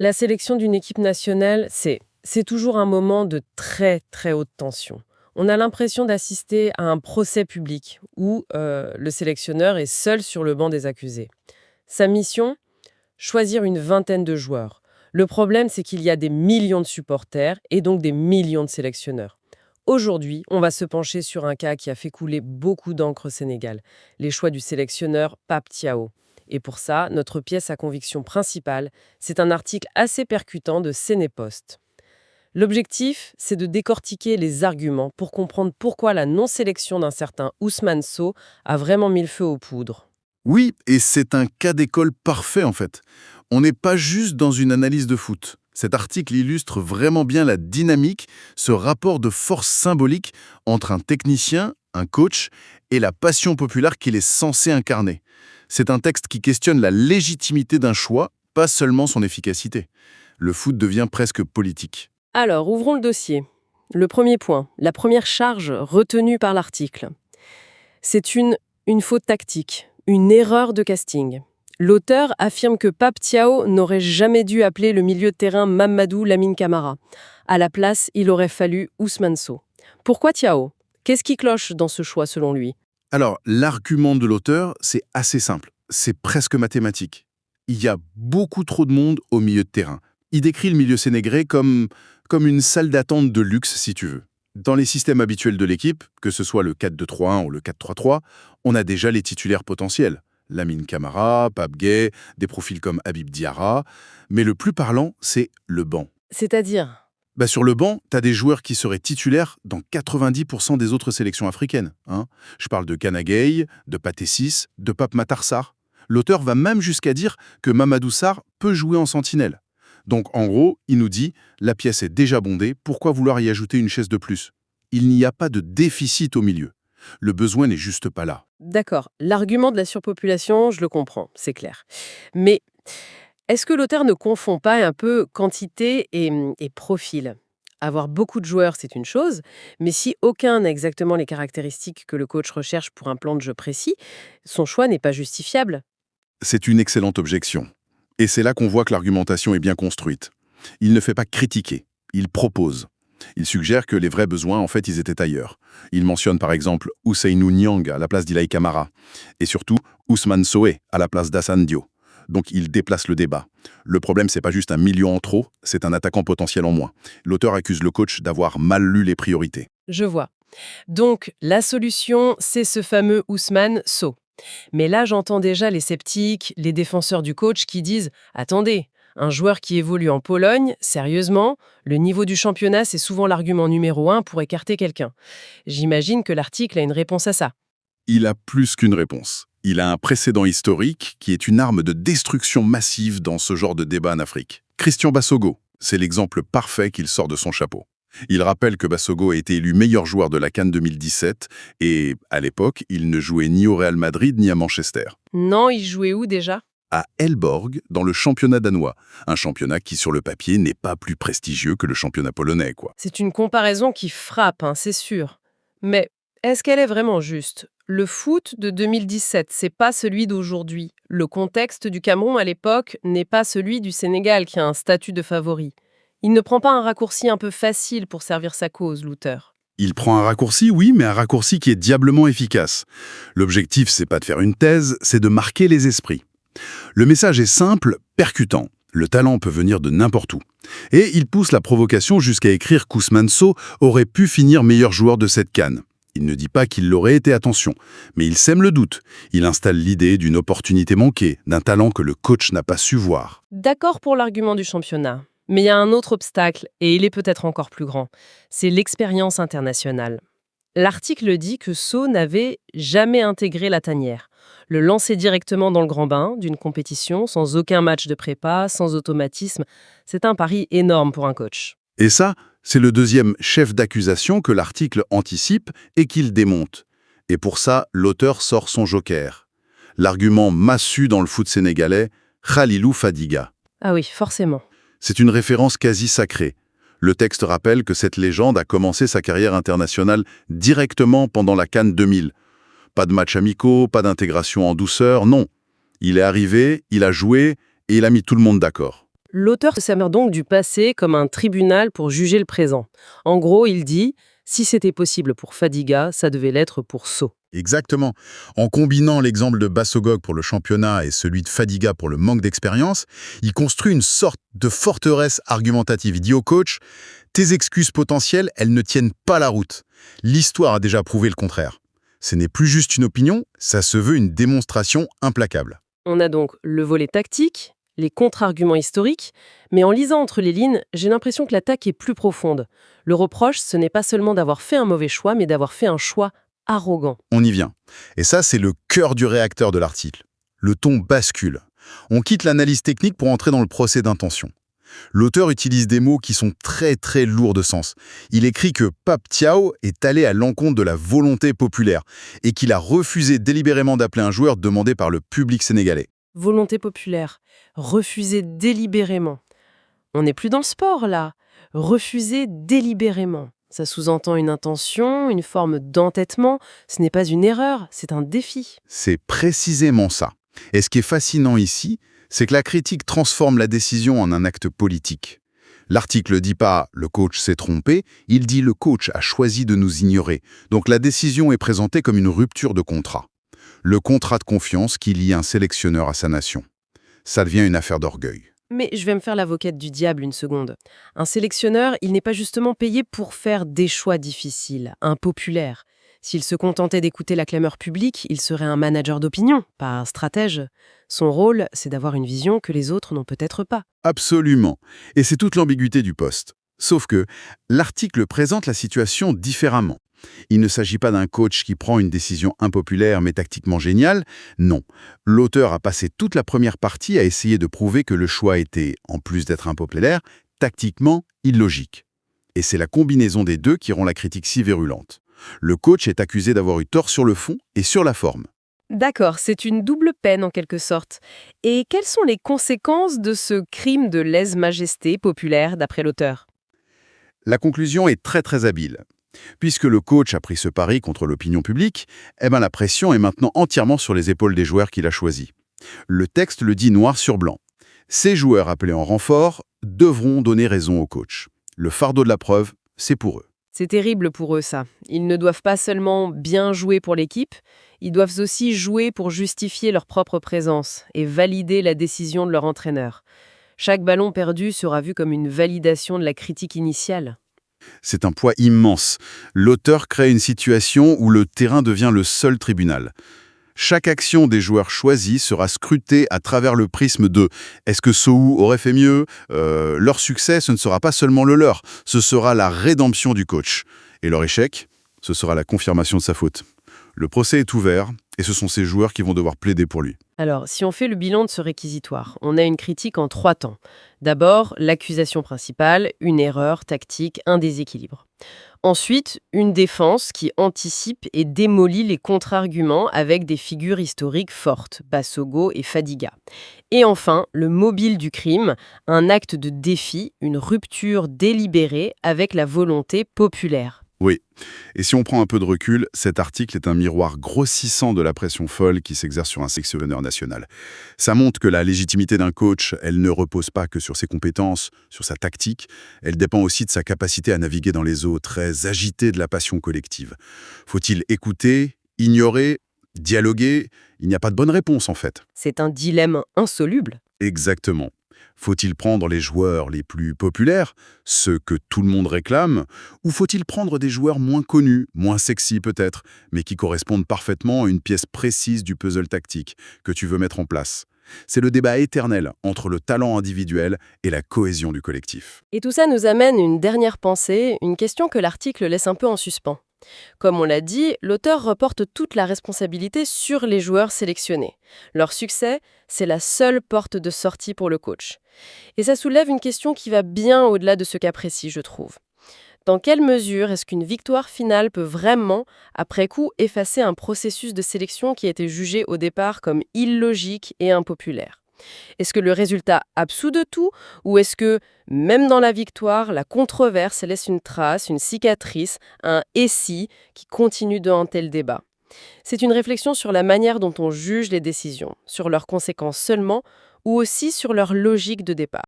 La sélection d'une équipe nationale, c'est toujours un moment de très, très haute tension. On a l'impression d'assister à un procès public où le sélectionneur est seul sur le banc des accusés. Sa mission, choisir une vingtaine de joueurs. Le problème, c'est qu'il y a des millions de supporters et donc des millions de sélectionneurs. Aujourd'hui, on va se pencher sur un cas qui a fait couler beaucoup d'encre au Sénégal, les choix du sélectionneur Pape Thiaw. Et pour ça, notre pièce à conviction principale, c'est un article assez percutant de Sénépost. L'objectif, c'est de décortiquer les arguments pour comprendre pourquoi la non-sélection d'un certain Ousmane Sow a vraiment mis le feu aux poudres. Oui, et c'est un cas d'école parfait en fait. On n'est pas juste dans une analyse de foot. Cet article illustre vraiment bien la dynamique, ce rapport de force symbolique entre un technicien, un coach, et la passion populaire qu'il est censé incarner. C'est un texte qui questionne la légitimité d'un choix, pas seulement son efficacité. Le foot devient presque politique. Alors, ouvrons le dossier. Le premier point, la première charge retenue par l'article. C'est une faute tactique, une erreur de casting. L'auteur affirme que Pape Thiaw n'aurait jamais dû appeler le milieu de terrain Mamadou Lamine Camara. À la place, il aurait fallu Ousmane Sow. Pourquoi Thiaw? Qu'est-ce qui cloche dans ce choix selon lui? Alors, l'argument de l'auteur, c'est assez simple. C'est presque mathématique. Il y a beaucoup trop de monde au milieu de terrain. Il décrit le milieu sénégalais comme une salle d'attente de luxe, si tu veux. Dans les systèmes habituels de l'équipe, que ce soit le 4-2-3-1 ou le 4-3-3, on a déjà les titulaires potentiels. Lamine Camara, Pape Gueye, des profils comme Habib Diarra. Mais le plus parlant, c'est le banc. C'est-à-dire? Sur le banc, t'as des joueurs qui seraient titulaires dans 90% des autres sélections africaines. Je parle de Gana Gueye, de Pathé Ciss, de Pape Matar Sarr. L'auteur va même jusqu'à dire que Mamadou Sarr peut jouer en sentinelle. Donc en gros, il nous dit « la pièce est déjà bondée, pourquoi vouloir y ajouter une chaise de plus ?» Il n'y a pas de déficit au milieu. Le besoin n'est juste pas là. D'accord, l'argument de la surpopulation, je le comprends, c'est clair. Mais est-ce que l'auteur ne confond pas un peu quantité et profil? Avoir beaucoup de joueurs, c'est une chose, mais si aucun n'a exactement les caractéristiques que le coach recherche pour un plan de jeu précis, son choix n'est pas justifiable. C'est une excellente objection. Et c'est là qu'on voit que l'argumentation est bien construite. Il ne fait pas critiquer, il propose. Il suggère que les vrais besoins, en fait, ils étaient ailleurs. Il mentionne par exemple Ousseynou Niang à la place d'Ilaï Camara. Et surtout, Ousmane Sow à la place d'Hassane Dio. Donc il déplace le débat. Le problème, c'est pas juste un million en trop, c'est un attaquant potentiel en moins. L'auteur accuse le coach d'avoir mal lu les priorités. Je vois. Donc, la solution, c'est ce fameux Ousmane Sow. Mais là, j'entends déjà les sceptiques, les défenseur du coach qui disent « Attendez, un joueur qui évolue en Pologne, sérieusement, le niveau du championnat, c'est souvent l'argument numéro 1 pour écarter quelqu'un. » J'imagine que l'article a une réponse à ça. Il a plus qu'une réponse. Il a un précédent historique qui est une arme de destruction massive dans ce genre de débat en Afrique. Christian Bassogo, c'est l'exemple parfait qu'il sort de son chapeau. Il rappelle que Bassogo a été élu meilleur joueur de la CAN 2017 et, à l'époque, il ne jouait ni au Real Madrid ni à Manchester. Non, il jouait où déjà? À Elborg, dans le championnat danois. Un championnat qui, sur le papier, n'est pas plus prestigieux que le championnat polonais, quoi. C'est une comparaison qui frappe, c'est sûr. Mais est-ce qu'elle est vraiment juste? Le foot de 2017, c'est pas celui d'aujourd'hui. Le contexte du Cameroun à l'époque n'est pas celui du Sénégal qui a un statut de favori. Il ne prend pas un raccourci un peu facile pour servir sa cause, l'auteur. Il prend un raccourci, oui, mais un raccourci qui est diablement efficace. L'objectif, c'est pas de faire une thèse, c'est de marquer les esprits. Le message est simple, percutant. Le talent peut venir de n'importe où. Et il pousse la provocation jusqu'à écrire qu'Ousmane Sow aurait pu finir meilleur joueur de cette CAN. Il ne dit pas qu'il l'aurait été, attention, mais il sème le doute. Il installe l'idée d'une opportunité manquée, d'un talent que le coach n'a pas su voir. D'accord pour l'argument du championnat. Mais il y a un autre obstacle, et il est peut-être encore plus grand. C'est l'expérience internationale. L'article dit que Sow n'avait jamais intégré la tanière. Le lancer directement dans le grand bain d'une compétition, sans aucun match de prépa, sans automatisme, c'est un pari énorme pour un coach. Et ça, c'est le deuxième chef d'accusation que l'article anticipe et qu'il démonte. Et pour ça, l'auteur sort son joker. L'argument massu dans le foot sénégalais, Khalilou Fadiga. Ah oui, forcément. C'est une référence quasi sacrée. Le texte rappelle que cette légende a commencé sa carrière internationale directement pendant la CAN 2000. Pas de matchs amicaux, pas d'intégration en douceur, non. Il est arrivé, il a joué et il a mis tout le monde d'accord. L'auteur se sert donc du passé comme un tribunal pour juger le présent. En gros, il dit « si c'était possible pour Fadiga, ça devait l'être pour So ». Exactement. En combinant l'exemple de Bassogog pour le championnat et celui de Fadiga pour le manque d'expérience, il construit une sorte de forteresse argumentative. Il dit au coach, tes excuses potentielles, elles ne tiennent pas la route. L'histoire a déjà prouvé le contraire. Ce n'est plus juste une opinion, ça se veut une démonstration implacable. On a donc le volet tactique, les contre-arguments historiques, mais en lisant entre les lignes, j'ai l'impression que l'attaque est plus profonde. Le reproche, ce n'est pas seulement d'avoir fait un mauvais choix, mais d'avoir fait un choix arrogant. On y vient. Et ça, c'est le cœur du réacteur de l'article. Le ton bascule. On quitte l'analyse technique pour entrer dans le procès d'intention. L'auteur utilise des mots qui sont très très lourds de sens. Il écrit que Pape Thiaw est allé à l'encontre de la volonté populaire et qu'il a refusé délibérément d'appeler un joueur demandé par le public sénégalais. Volonté populaire, refuser délibérément. On n'est plus dans le sport, là. Refuser délibérément. Ça sous-entend une intention, une forme d'entêtement. Ce n'est pas une erreur, c'est un défi. C'est précisément ça. Et ce qui est fascinant ici, c'est que la critique transforme la décision en un acte politique. L'article ne dit pas « le coach s'est trompé », il dit « le coach a choisi de nous ignorer ». Donc la décision est présentée comme une rupture de contrat. Le contrat de confiance qui lie un sélectionneur à sa nation. Ça devient une affaire d'orgueil. Mais je vais me faire l'avocate du diable une seconde. Un sélectionneur, il n'est pas justement payé pour faire des choix difficiles, impopulaires. S'il se contentait d'écouter la clameur publique, il serait un manager d'opinion, pas un stratège. Son rôle, c'est d'avoir une vision que les autres n'ont peut-être pas. Absolument. Et c'est toute l'ambiguïté du poste. Sauf que l'article présente la situation différemment. Il ne s'agit pas d'un coach qui prend une décision impopulaire mais tactiquement géniale. Non. L'auteur a passé toute la première partie à essayer de prouver que le choix était, en plus d'être impopulaire, tactiquement illogique. Et c'est la combinaison des deux qui rend la critique si virulente. Le coach est accusé d'avoir eu tort sur le fond et sur la forme. D'accord, c'est une double peine en quelque sorte. Et quelles sont les conséquences de ce crime de lèse-majesté populaire d'après l'auteur? La conclusion est très très habile. Puisque le coach a pris ce pari contre l'opinion publique, la pression est maintenant entièrement sur les épaules des joueurs qu'il a choisis. Le texte le dit noir sur blanc. Ces joueurs appelés en renfort devront donner raison au coach. Le fardeau de la preuve, c'est pour eux. C'est terrible pour eux, ça. Ils ne doivent pas seulement bien jouer pour l'équipe, ils doivent aussi jouer pour justifier leur propre présence et valider la décision de leur entraîneur. Chaque ballon perdu sera vu comme une validation de la critique initiale. C'est un poids immense. L'auteur crée une situation où le terrain devient le seul tribunal. Chaque action des joueurs choisis sera scrutée à travers le prisme de « est-ce que Sou aurait fait mieux ?» Leur succès, ce ne sera pas seulement le leur, ce sera la rédemption du coach. Et leur échec, ce sera la confirmation de sa faute. Le procès est ouvert, et ce sont ces joueurs qui vont devoir plaider pour lui. Alors, si on fait le bilan de ce réquisitoire, on a une critique en 3 temps. D'abord, l'accusation principale, une erreur tactique, un déséquilibre. Ensuite, une défense qui anticipe et démolit les contre-arguments avec des figures historiques fortes, Bassogo et Fadiga. Et enfin, le mobile du crime, un acte de défi, une rupture délibérée avec la volonté populaire. Oui, et si on prend un peu de recul, cet article est un miroir grossissant de la pression folle qui s'exerce sur un sélectionneur national. Ça montre que la légitimité d'un coach, elle ne repose pas que sur ses compétences, sur sa tactique, elle dépend aussi de sa capacité à naviguer dans les eaux très agitées de la passion collective. Faut-il écouter, ignorer, dialoguer? Il n'y a pas de bonne réponse en fait. C'est un dilemme insoluble. Exactement. Faut-il prendre les joueurs les plus populaires, ceux que tout le monde réclame, ou faut-il prendre des joueurs moins connus, moins sexy peut-être, mais qui correspondent parfaitement à une pièce précise du puzzle tactique que tu veux mettre en place? C'est le débat éternel entre le talent individuel et la cohésion du collectif. Et tout ça nous amène une dernière pensée, une question que l'article laisse un peu en suspens. Comme on l'a dit, l'auteur reporte toute la responsabilité sur les joueurs sélectionnés. Leur succès, c'est la seule porte de sortie pour le coach. Et ça soulève une question qui va bien au-delà de ce cas précis, je trouve. Dans quelle mesure est-ce qu'une victoire finale peut vraiment, après coup, effacer un processus de sélection qui a été jugé au départ comme illogique et impopulaire ? Est-ce que le résultat absout de tout, ou est-ce que, même dans la victoire, la controverse laisse une trace, une cicatrice, un « et si » qui continue de hanter le débat? C'est une réflexion sur la manière dont on juge les décisions, sur leurs conséquences seulement, ou aussi sur leur logique de départ.